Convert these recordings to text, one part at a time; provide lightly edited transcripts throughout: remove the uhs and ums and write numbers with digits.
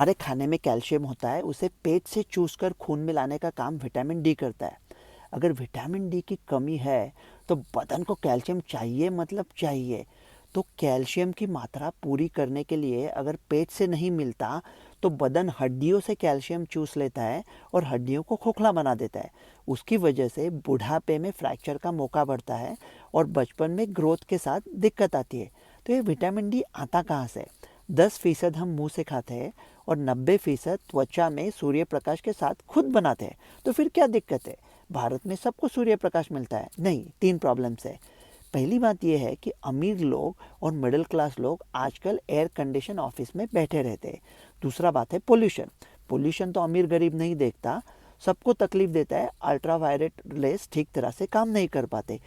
हमारे खाने में कैल्शियम होता है, उसे पेट से चूसकर खून में लाने का काम विटामिन डी करता है। अगर विटामिन डी की कमी है तो बदन को कैल्शियम चाहिए, मतलब चाहिए। तो कैल्शियम की मात्रा पूरी करने के लिए अगर पेट से नहीं मिलता तो बदन हड्डियों से कैल्शियम चूस लेता है और हड्डियों को खोखला बना देता है। उसकी वजह से बुढ़ापे में फ्रैक्चर का मौका बढ़ता है और बचपन में ग्रोथ के साथ दिक्कत आती है। तो ये विटामिन डी आता कहाँ से? 10% हम मुंह से खाते हैं और 90% त्वचा में सूर्य प्रकाश के साथ खुद बनाते हैं। तो फिर क्या दिक्कत है? भारत में सबको सूर्य प्रकाश मिलता है? नहीं, 3 प्रॉब्लम्स है। पहली बात यह है कि अमीर लोग और मिडिल क्लास लोग आजकल एयर कंडीशन ऑफिस में बैठे रहते हैं। दूसरा बात है पोल्यूशन। पोल्यूशन तो अमीर गरीब नहीं देखता, सबको तकलीफ देता है। अल्ट्रावायलेट रेस ठीक तरह से काम नहीं कर पाते।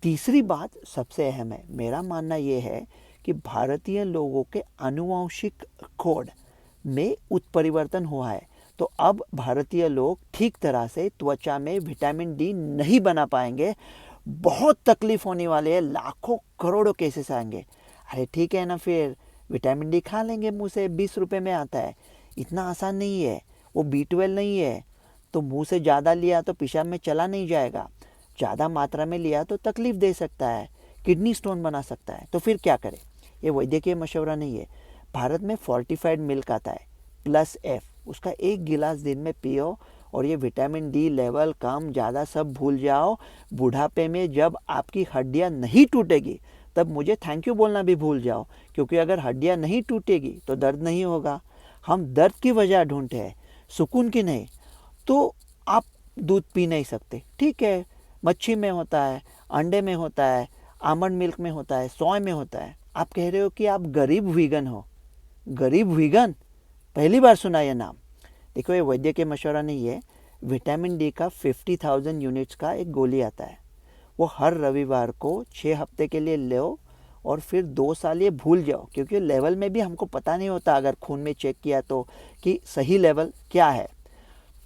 तीसरी बात सबसे अहम है, मेरा मानना यह है कि भारतीय लोगों के आनुवंशिक कोड में उत्परिवर्तन हुआ है। तो अब भारतीय लोग ठीक तरह से त्वचा में विटामिन डी नहीं बना पाएंगे। बहुत तकलीफ होने वाले है, लाखों करोड़ों केसेस आएंगे। अरे ठीक है ना, फिर विटामिन डी खा लेंगे मुंह से, 20 रुपए में आता है। इतना आसान नहीं है, वो B12 नहीं है। तो मुंह से ज़्यादा लिया तो पेशाब में चला नहीं जाएगा, ज़्यादा मात्रा में लिया तो तकलीफ दे सकता है, किडनी स्टोन बना सकता है। तो फिर क्या करें? ये वैद्यकीय मशवरा नहीं है। भारत में फोर्टिफाइड मिल्क आता है +F, उसका 1 गिलास दिन में पियो और ये विटामिन डी लेवल कम ज़्यादा सब भूल जाओ। बुढ़ापे में जब आपकी हड्डियाँ नहीं टूटेगी तब मुझे थैंक यू बोलना भी भूल जाओ, क्योंकि अगर हड्डियाँ नहीं टूटेगी तो दर्द नहीं होगा। हम दर्द की वजह ढूंढते हैं, सुकून की नहीं। तो आप दूध पी नहीं सकते, ठीक है, मच्छी में होता है, अंडे में होता है, आमंड मिल्क में होता है, सोय में होता है। आप कह रहे हो कि आप गरीब वीगन हो। गरीब वीगन, पहली बार सुना यह नाम। देखो, ये वैद्य के मशवरा नहीं है। विटामिन डी का 50,000 यूनिट्स का एक गोली आता है, वो हर रविवार को 6 हफ्ते के लिए लो और फिर 2 साल ये भूल जाओ, क्योंकि लेवल में भी हमको पता नहीं होता अगर खून में चेक किया तो कि सही लेवल क्या है।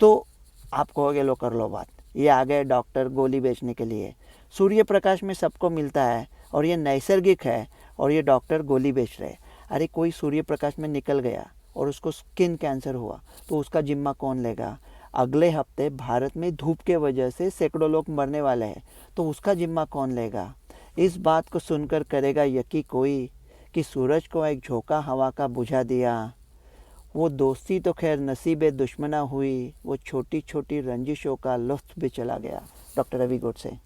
तो आप कहोगे लो कर लो बात, ये आ गए डॉक्टर गोली बेचने के लिए। सूर्य प्रकाश में सबको मिलता है और ये नैसर्गिक है और ये डॉक्टर गोली बेच रहे हैं। अरे कोई सूर्य प्रकाश में निकल गया और उसको स्किन कैंसर हुआ तो उसका जिम्मा कौन लेगा? अगले हफ्ते भारत में धूप के वजह से सैकड़ों लोग मरने वाले हैं, तो उसका जिम्मा कौन लेगा? इस बात को सुनकर करेगा यकीन कोई कि सूरज को एक झोंका हवा का बुझा दिया? वो दोस्ती तो खैर नसीबे दुश्मना हुई, वो छोटी छोटी रंजिशों का लुत्फ भी चला गया। डॉक्टर रवि गोडसे।